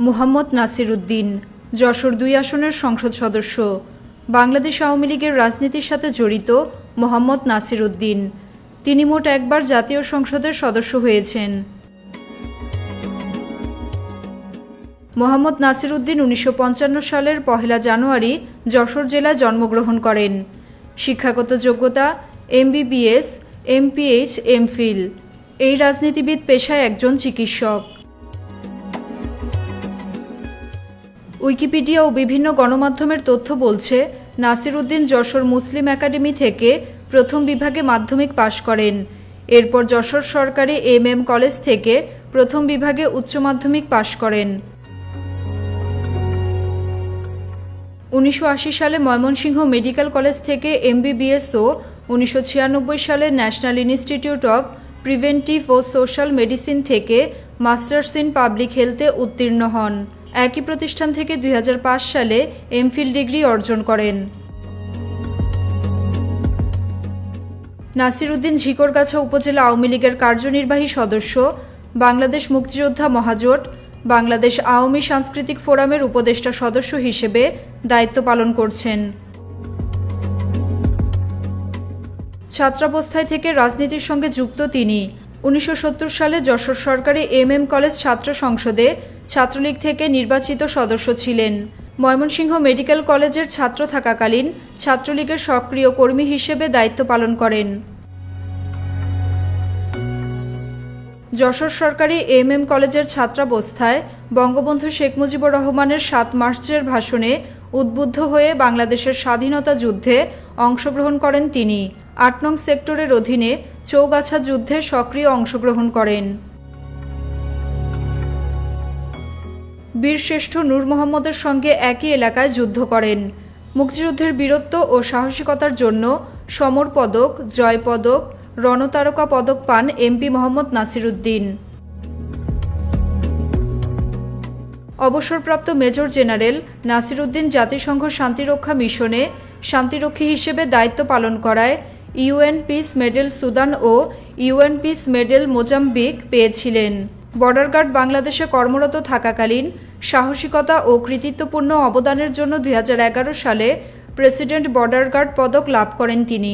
মুহাম্মদ নাসির উদ্দিন যশোর ২ আসনের সংসদ সদস্য। বাংলাদেশ আওয়ামী লীগের রাজনীতির সাথে জড়িত মুহাম্মদ নাসির উদ্দিন। তিনি মোট একবার জাতীয় সংসদের সদস্য হয়েছেন। মুহাম্মদ নাসির উদ্দিন ১৯৫৫ সালের ১ জানুয়ারি যশোর জেলায় জন্মগ্রহণ করেন। শিক্ষাগত যোগ্যতা MBBS, MPH, MPhil। এই রাজনীতিবিদ পেশায় একজন চিকিৎসক। উইকিপিডিয়া ও বিভিন্ন গণমাধ্যমের তথ্য বলছে, নাসির উদ্দিন যশোর মুসলিম একাডেমি থেকে প্রথম বিভাগে মাধ্যমিক পাশ করেন। এরপর যশোর সরকারি MM কলেজ থেকে প্রথম বিভাগে উচ্চ মাধ্যমিক পাশ করেন। ১৯৮০ সালে ময়মনসিংহ মেডিকেল কলেজ থেকে MBBS ও ১৯৯৬ সালে ন্যাশনাল ইনস্টিটিউট অব প্রিভেন্টিভ ও সোশ্যাল মেডিসিন থেকে মাস্টার্স ইন পাবলিক হেলথে উত্তীর্ণ হন। একই প্রতিষ্ঠান থেকে ২০০৫ সালে MPhil ডিগ্রি অর্জন করেন। নাসির উদ্দিন ঝিকরগাছা উপজেলা আওয়ামী লীগের কার্যনির্বাহী সদস্য, বাংলাদেশ মুক্তিযোদ্ধা মহাজোট, বাংলাদেশ আওয়ামী সাংস্কৃতিক ফোরামের উপদেষ্টা সদস্য হিসেবে দায়িত্ব পালন করছেন। ছাত্রাবস্থায় থেকে রাজনীতির সঙ্গে যুক্ত তিনি। ১৯৭০ সালে যশোর সরকারি MM কলেজ ছাত্র সংসদে ছাত্রলীগ থেকে নির্বাচিত সদস্য ছিলেন। ময়মনসিংহ মেডিকেল কলেজের ছাত্র থাকাকালীন ছাত্রলীগের সক্রিয় কর্মী হিসেবে দায়িত্ব পালন করেন। যশোর সরকারি MM কলেজের ছাত্রাবস্থায় বঙ্গবন্ধু শেখ মুজিবুর রহমানের ৭ মার্চের ভাষণে উদ্বুদ্ধ হয়ে বাংলাদেশের স্বাধীনতা যুদ্ধে অংশগ্রহণ করেন তিনি। ৮ নং সেক্টরের অধীনে চৌগাছা যুদ্ধে সক্রিয় অংশগ্রহণ করেন। বীরশ্রেষ্ঠ নূর মোহাম্মদের সঙ্গে একই এলাকায় যুদ্ধ করেন। মুক্তিযুদ্ধের বীরত্ব ও সাহসিকতার জন্য সমর পদক, জয় পদক, রণতারকা পদক পান MP মুহাম্মদ নাসির উদ্দিন। অবসরপ্রাপ্ত মেজর জেনারেল নাসির উদ্দিন জাতিসংঘ শান্তিরক্ষা মিশনে শান্তিরক্ষী হিসেবে দায়িত্ব পালন করায় UN পিস মেডেল সুদান ও UN পিস মেডেল মোজাম্বিক পেয়েছিলেন। বর্ডার গার্ড বাংলাদেশে কর্মরত থাকাকালীন সাহসিকতা ও কৃতিত্বপূর্ণ অবদানের জন্য ২০১১ সালে প্রেসিডেন্ট বর্ডার গার্ড পদক লাভ করেন তিনি।